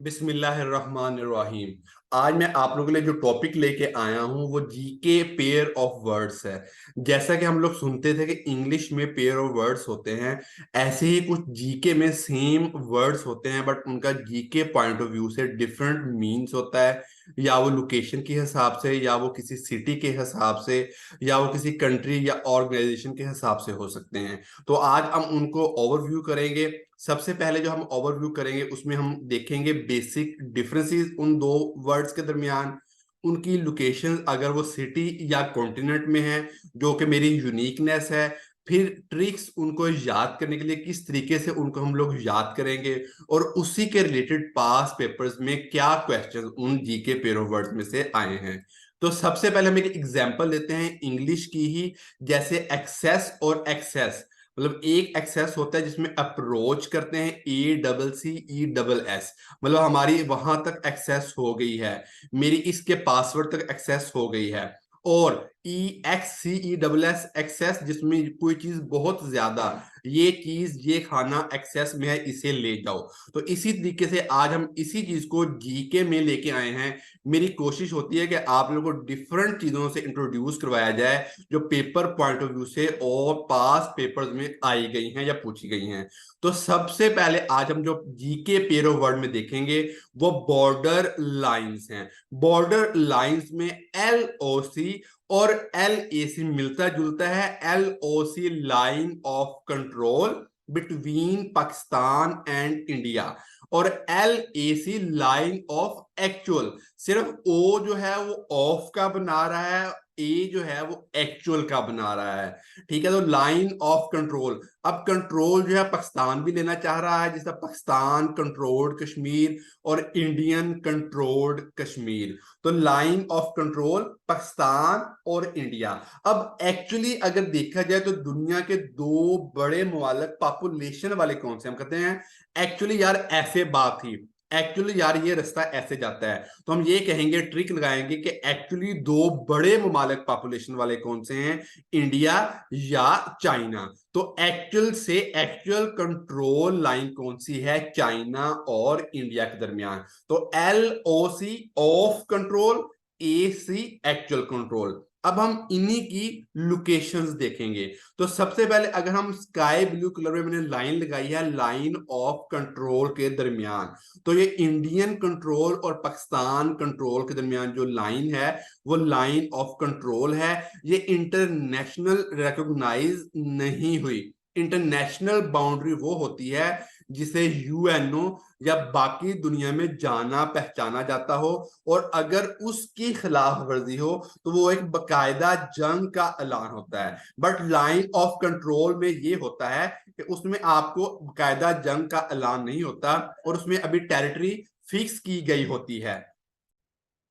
बिस्मिल्लाहिर्रहमानिर्रहीम। आज मैं आप लोगों के लिए जो टॉपिक लेके आया हूं वो जीके पेयर ऑफ वर्ड्स है। जैसा कि हम लोग सुनते थे कि इंग्लिश में पेयर ऑफ वर्ड्स होते हैं, ऐसे ही कुछ जीके में सेम वर्ड्स होते हैं बट उनका जीके पॉइंट ऑफ व्यू से डिफरेंट मीन्स होता है। या वो लोकेशन के हिसाब से, या वो किसी सिटी के हिसाब से, या वो किसी कंट्री या ऑर्गेनाइजेशन के हिसाब से हो सकते हैं। तो आज हम उनको ओवरव्यू करेंगे। सबसे पहले जो हम ओवरव्यू करेंगे उसमें हम देखेंगे बेसिक डिफरेंसेस उन दो वर्ड्स के दरमियान, उनकी लोकेशन अगर वो सिटी या कॉन्टिनेंट में है, जो कि मेरी यूनिकनेस है। फिर ट्रिक्स उनको याद करने के लिए किस तरीके से उनको हम लोग याद करेंगे, और उसी के रिलेटेड पास पेपर्स में क्या क्वेश्चन उन जीके पेयर ऑफ वर्ड्स में से आए हैं। तो सबसे पहले हम एक एग्जांपल लेते हैं इंग्लिश की ही। जैसे एक्सेस और एक्सेस, मतलब एक एक्सेस होता है जिसमें अप्रोच करते हैं ACCESS, मतलब हमारी वहां तक एक्सेस हो गई है, मेरी इसके पासवर्ड तक एक्सेस हो गई है। और EXCESS एक्सेस, जिसमें कोई चीज बहुत ज्यादा, ये चीज ये खाना एक्सेस में है, इसे ले जाओ। तो इसी तरीके से आज हम इसी चीज को जीके में लेके आए हैं। मेरी कोशिश होती है कि आप लोगों को डिफरेंट चीजों से इंट्रोड्यूस करवाया जाए जो पेपर पॉइंट ऑफ व्यू से और पास पेपर्स में आई गई हैं या पूछी गई हैं। तो सबसे पहले आज हम जो जीके पेयर ऑफ वर्ड में देखेंगे वो बॉर्डर लाइंस हैं। बॉर्डर लाइंस में LOC और LAC मिलता जुलता है। LOC line of control between Pakistan and India, और LAC लाइन ऑफ एक्चुअल। सिर्फ O जो है वो ऑफ का बना रहा है, ए जो है वो एक्चुअल का बना रहा है। ठीक है, तो लाइन ऑफ कंट्रोल। अब कंट्रोल जो है पाकिस्तान भी लेना चाह रहा है, जैसा पाकिस्तान कंट्रोल्ड कश्मीर और इंडियन कंट्रोल्ड कश्मीर। तो लाइन ऑफ कंट्रोल पाकिस्तान और इंडिया। अब एक्चुअली अगर देखा जाए तो दुनिया के दो बड़े ममालिक पॉपुलेशन वाले कौन से, हम कहते हैं एक्चुअली यार ऐसे बात थी, एक्चुअली यार ये रास्ता ऐसे जाता है। तो हम ये कहेंगे, ट्रिक लगाएंगे कि एक्चुअली दो बड़े ममालिक पॉपुलेशन वाले कौन से हैं, इंडिया या चाइना। तो एक्चुअल से एक्चुअल कंट्रोल लाइन कौन सी है, चाइना और इंडिया के दरमियान। तो LOC of control, AC actual control. अब हम इन्हीं की लोकेशंस देखेंगे। तो सबसे पहले अगर हम स्काई ब्लू कलर में मैंने लाइन लगाई है लाइन ऑफ कंट्रोल के दरमियान, तो ये इंडियन कंट्रोल और पाकिस्तान कंट्रोल के दरमियान जो लाइन है वो लाइन ऑफ कंट्रोल है। ये इंटरनेशनल रिकॉग्नाइज नहीं हुई। इंटरनेशनल बाउंड्री वो होती है जिसे UNO या बाकी दुनिया में जाना पहचाना जाता हो, और अगर उसकी खिलाफ वर्जी हो तो वो एक बकायदा जंग का ऐलान होता है। बट लाइन ऑफ कंट्रोल में ये होता है कि उसमें आपको बकायदा जंग का ऐलान नहीं होता, और उसमें अभी टेरिटरी फिक्स की गई होती है।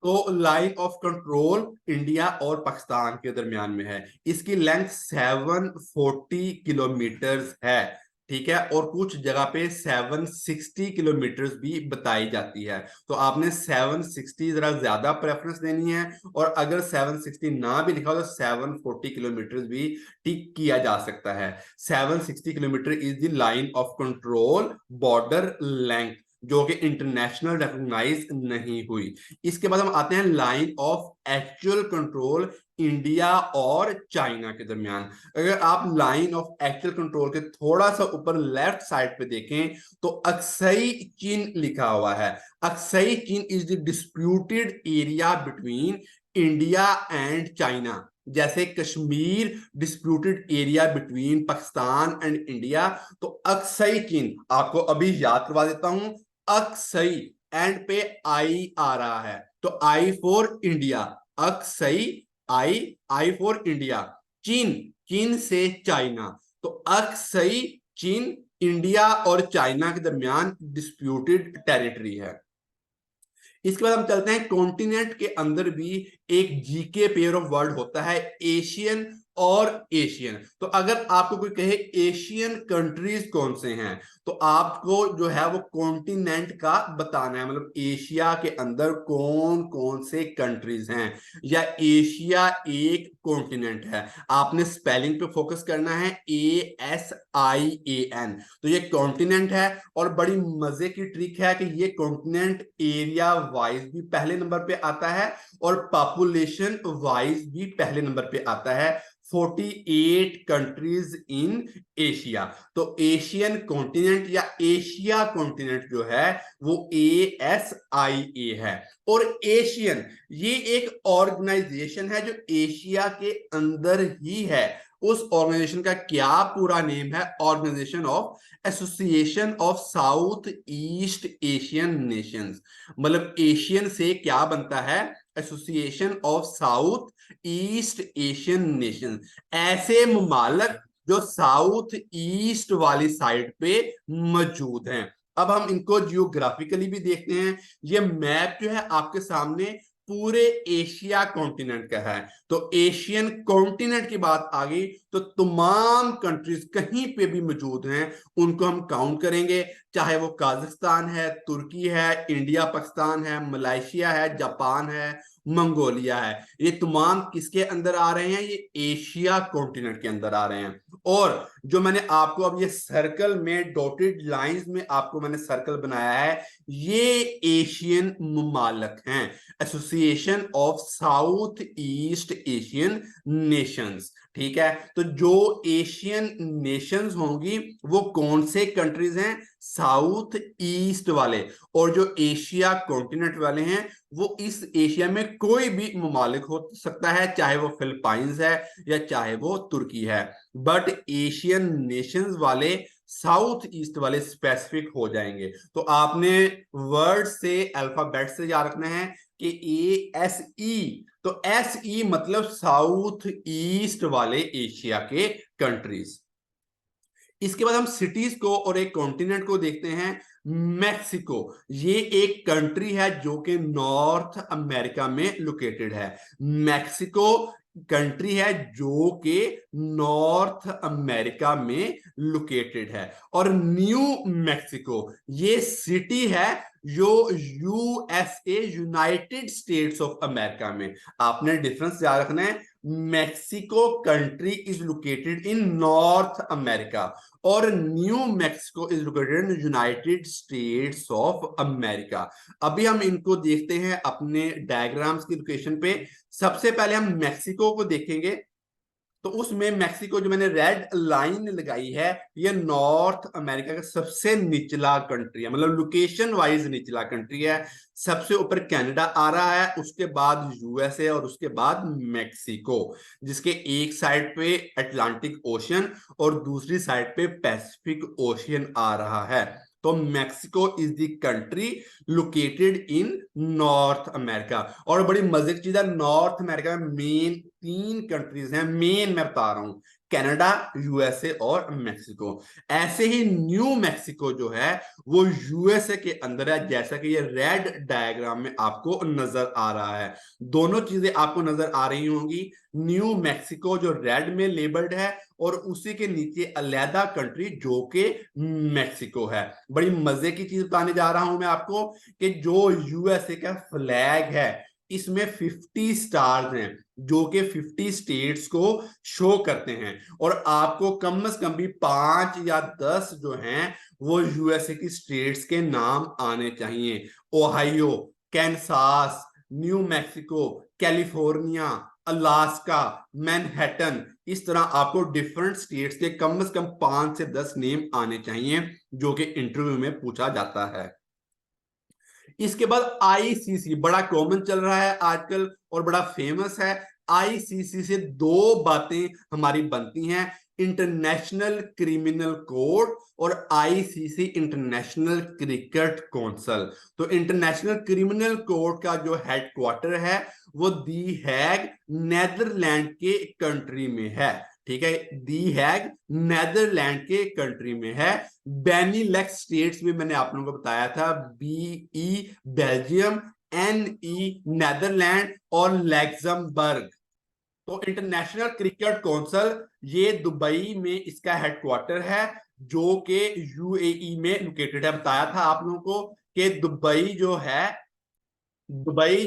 तो लाइन ऑफ कंट्रोल इंडिया और पाकिस्तान के दरमियान में है। इसकी लेंथ 740 किलोमीटर है। ठीक है, और कुछ जगह पे 760 किलोमीटर भी बताई जाती है। तो आपने 760 जरा ज्यादा प्रेफरेंस देनी है, और अगर 760 ना भी लिखा हो तो 740 किलोमीटर भी टिक किया जा सकता है। 760 kilometre is the line of control border length, जो कि इंटरनेशनल रिकॉग्नाइज नहीं हुई। इसके बाद हम आते हैं line of actual control India और चाइना के दरमियान। अगर आप लाइन ऑफ एक्चुअल कंट्रोल के थोड़ा सा ऊपर लेफ्ट साइड पे देखें तो अक्सई चीन लिखा हुआ है। Aksai Chin is the disputed area between India and China. जैसे Kashmir disputed area between Pakistan and India, तो अक्सई चीन आपको अभी याद करवा देता हूं। अक्सई एंड पे आई आ रहा है, तो I for India. Aksai, I for India. Chin, Chin से चाइना। तो अक्सई चीन इंडिया और चाइना के दरमियान डिस्प्यूटेड टेरिटरी है। इसके बाद हम चलते हैं कॉन्टिनेंट के अंदर भी एक जीके पेयर ऑफ वर्ड होता है, एशियन और एशियन। तो अगर आपको कोई कहे एशियन कंट्रीज कौन से हैं, तो आपको जो है वो कॉन्टिनेंट का बताना है, मतलब एशिया के अंदर कौन कौन से कंट्रीज हैं, या एशिया एक कॉन्टिनेंट है। आपने स्पेलिंग पे फोकस करना है, ASIAN। तो ये कॉन्टिनेंट है, और बड़ी मजे की ट्रिक है कि ये कॉन्टिनेंट एरिया वाइज भी पहले नंबर पे आता है और पॉपुलेशन वाइज भी पहले नंबर पे आता है। 48 कंट्रीज इन एशिया। तो एशियन कॉन्टिनेंट या एशिया कॉन्टिनेंट जो है वो ASIA है। और एशियन ये एक ऑर्गेनाइजेशन है जो एशिया के अंदर ही है। उस ऑर्गेनाइजेशन का क्या पूरा नेम है? Organisation of association of south east Asian nations. मतलब एशियन से क्या बनता है? Association of south east Asian nation. ऐसे ममालक जो साउथ ईस्ट वाली साइड पे मौजूद हैं। अब हम इनको जियोग्राफिकली भी देखते हैं। ये मैप जो है आपके सामने पूरे एशिया कॉन्टिनेंट का है। तो एशियन कॉन्टिनेंट की बात आ गई तो तमाम कंट्रीज कहीं पे भी मौजूद हैं उनको हम काउंट करेंगे, चाहे वो काजाख्स्तान है, तुर्की है, इंडिया पाकिस्तान है, मलेशिया है, जापान है, मंगोलिया है। ये तमाम किसके अंदर आ रहे हैं? ये एशिया कॉन्टिनेंट के अंदर आ रहे हैं। और जो मैंने आपको अब ये सर्कल में डॉटेड लाइंस में आपको मैंने सर्कल बनाया है, ये एशियन ममालक हैं, association of south east Asian Nations. ठीक है, तो जो एशियन नेशंस होंगी वो कौन से कंट्रीज हैं? साउथ ईस्ट वाले। और जो एशिया कॉन्टिनेंट वाले हैं वो इस एशिया में कोई भी ममालिक हो सकता है, चाहे वो फिलीपाइंस है या चाहे वो तुर्की है। बट एशियन नेशंस वाले साउथ ईस्ट वाले स्पेसिफिक हो जाएंगे। तो आपने वर्ड से अल्फाबेट से याद रखना है कि ASE। तो SE मतलब साउथ ईस्ट वाले एशिया के कंट्रीज। इसके बाद हम सिटीज को और एक कॉन्टिनेंट को देखते हैं। मैक्सिको ये एक कंट्री है जो कि नॉर्थ अमेरिका में लोकेटेड है। मैक्सिको कंट्री है जो कि नॉर्थ अमेरिका में लोकेटेड है। और न्यू मैक्सिको ये सिटी है जो USA United States of America में। आपने डिफरेंस याद रखना है, Mexico country is located in North America और New Mexico is located in United States of America. अभी हम इनको देखते हैं अपने डायग्राम्स की लोकेशन पे। सबसे पहले हम मैक्सिको को देखेंगे। तो उसमें मैक्सिको जो मैंने रेड लाइन लगाई है ये नॉर्थ अमेरिका का सबसे निचला कंट्री है, मतलब लोकेशन वाइज निचला कंट्री है। सबसे ऊपर कनाडा आ रहा है, उसके बाद USA और उसके बाद मैक्सिको, जिसके एक साइड पे अटलांटिक ओशियन और दूसरी साइड पे पैसिफिक ओशियन आ रहा है। तो Mexico is the country located in North America. और बड़ी मजे की चीज है, नॉर्थ अमेरिका में मेन 3 कंट्रीज हैं, मेन मैं बता रहा हूं, कनाडा, USA और मैक्सिको। ऐसे ही न्यू मैक्सिको जो है वो USA के अंदर है, जैसा कि ये रेड डायग्राम में आपको नजर आ रहा है। दोनों चीजें आपको नजर आ रही होंगी। न्यू मैक्सिको जो रेड में लेबल्ड है और उसी के नीचे अलहदा कंट्री जो कि मैक्सिको है। बड़ी मजे की चीज बताने जा रहा हूं मैं आपको कि जो USA का फ्लैग है इसमें 50 स्टार्स हैं जो कि 50 स्टेट्स को शो करते हैं। और आपको कम से कम भी 5 या 10 जो हैं वो USA की स्टेट्स के नाम आने चाहिए। Ohio, Kansas, New Mexico, California, Alaska, Manhattan, इस तरह आपको डिफरेंट स्टेट्स के कम से कम 5 से 10 नेम आने चाहिए जो कि इंटरव्यू में पूछा जाता है। इसके बाद ICC बड़ा कॉमन चल रहा है आजकल और बड़ा फेमस है। ICC से 2 बातें हमारी बनती हैं, इंटरनेशनल क्रिमिनल कोर्ट और ICC इंटरनेशनल क्रिकेट काउंसिल। तो इंटरनेशनल क्रिमिनल कोर्ट का जो हेडक्वार्टर है वो दी हैग नेदरलैंड के कंट्री में है। ठीक है, दी हैग नेदरलैंड के कंट्री में है। बेनिलक्स स्टेट्स में मैंने आप लोगों को बताया था, BE बेल्जियम, NE नेदरलैंड और लैक्समबर्ग। तो इंटरनेशनल क्रिकेट काउंसिल ये दुबई में इसका हेडक्वार्टर है। जो कि यूएई में लोकेटेड है। बताया था आप लोगों को कि दुबई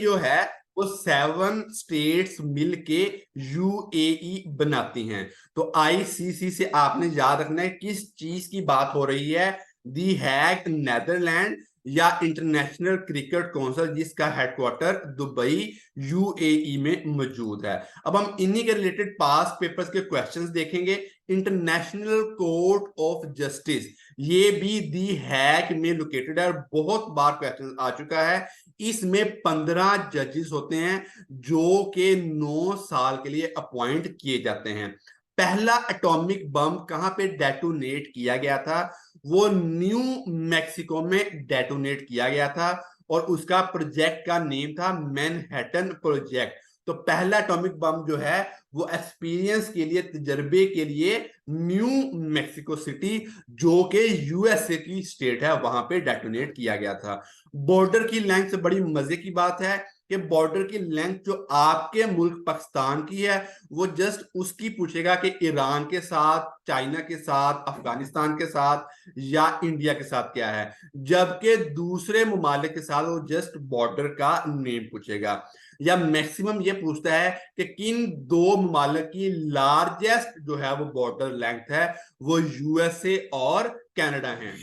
जो है वो 7 स्टेट्स मिलके यूएई बनाती हैं। तो आईसीसी से आपने याद रखना है किस चीज की बात हो रही है, दी हैग नेदरलैंड या इंटरनेशनल क्रिकेट काउंसिल, जिसका हेडक्वार्टर दुबई यूएई में मौजूद है। अब हम इन्हीं के रिलेटेड पास पेपर्स के क्वेश्चंस देखेंगे। इंटरनेशनल कोर्ट ऑफ जस्टिस, ये भी दी हैग में लोकेटेड है और बहुत बार क्वेश्चन आ चुका है। इसमें 15 जजेस होते हैं जो कि 9 साल के लिए अपॉइंट किए जाते हैं। पहला एटॉमिक बम कहां पे डेटोनेट किया गया था, वो न्यू मैक्सिको में डेटोनेट किया गया था और उसका प्रोजेक्ट का नेम था मैनहट्टन प्रोजेक्ट। तो पहला एटॉमिक बम जो है वो एक्सपीरियंस के लिए, तजर्बे के लिए न्यू मैक्सिको सिटी, जो कि यूएसए की स्टेट है, वहां पे डेटोनेट किया गया था। बॉर्डर की लेंथ से बड़ी मजे की बात है कि बॉर्डर की लेंथ जो आपके मुल्क पाकिस्तान की है वो जस्ट उसकी पूछेगा कि ईरान के साथ, चाइना के साथ, अफगानिस्तान के साथ या इंडिया के साथ क्या है, जबकि दूसरे ममालिक के साथ वो जस्ट बॉर्डर का नेम पूछेगा। या मैक्सिमम ये पूछता है कि किन दो ममालिक की लार्जेस्ट जो है वो बॉर्डर लेंथ है, वो यूएसए और कनाडा है।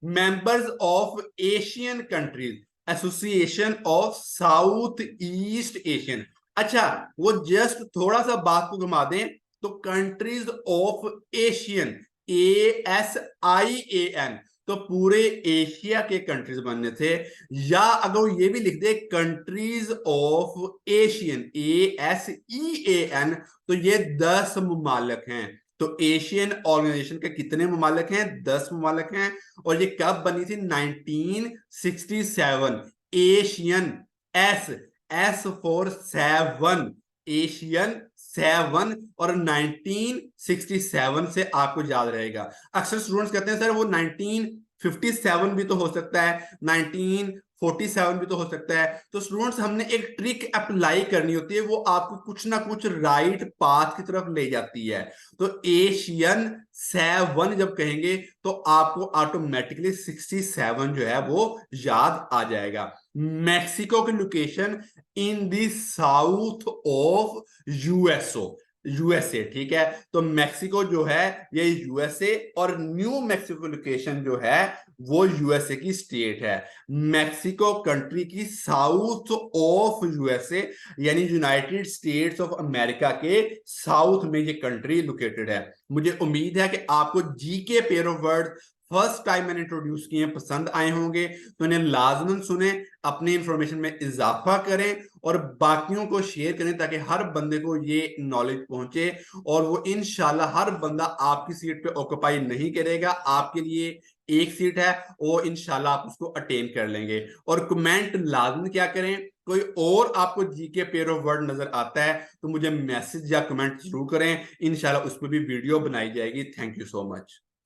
Members of Asian countries, association of south east Asian. अच्छा, वो जस्ट थोड़ा सा बात को घुमा दें तो कंट्रीज ऑफ एशियन, ASIAN, तो पूरे एशिया के कंट्रीज बनने थे। या अगर ये भी लिख दे कंट्रीज ऑफ एशियन, ASEAN, तो ये 10 ममालिक हैं। तो एशियन ऑर्गेनाइजेशन के कितने ममालिक हैं? 10 ममालिक हैं। और ये कब बनी थी? 1967। Asian, S, S for 7, Asian 7, और 1967 से आपको याद रहेगा। अक्सर स्टूडेंट्स कहते हैं सर वो 1957 भी तो हो सकता है, 1947 भी तो हो सकता है। तो स्टूडेंट्स हमने एक ट्रिक अप्लाई करनी होती है, वो आपको कुछ ना कुछ राइट पाथ की तरफ ले जाती है। तो एशियन 7 जब कहेंगे तो आपको ऑटोमेटिकली 67 जो है वो याद आ जाएगा। मैक्सिको की location in the south of USA, ठीक है। तो मैक्सिको जो है ये यूएसए, और न्यू मैक्सिको लोकेशन जो है वो यूएसए की स्टेट है। मैक्सिको कंट्री की साउथ ऑफ यूएसए, यानी यूनाइटेड स्टेट्स ऑफ अमेरिका के साउथ में ये कंट्री लोकेटेड है। मुझे उम्मीद है कि आपको GK pair of word first time मैंने इंट्रोड्यूस किए पसंद आए होंगे, तो इन्हें लाजमन सुने, अपनी इंफॉर्मेशन में इजाफा करें और बाकियों को शेयर करें ताकि हर बंदे को ये नॉलेज पहुंचे और वो इंशाल्लाह हर बंदा आपकी सीट पे ऑक्यूपाई नहीं करेगा, आपके लिए एक सीट है, वो इंशाल्लाह आप उसको अटेन कर लेंगे। और कमेंट लाजमी क्या करें, कोई और आपको जीके पेयर ऑफ वर्ड नजर आता है तो मुझे मैसेज या कमेंट जरूर करें, इंशाल्लाह उस पर भी वीडियो बनाई जाएगी। Thank you so much.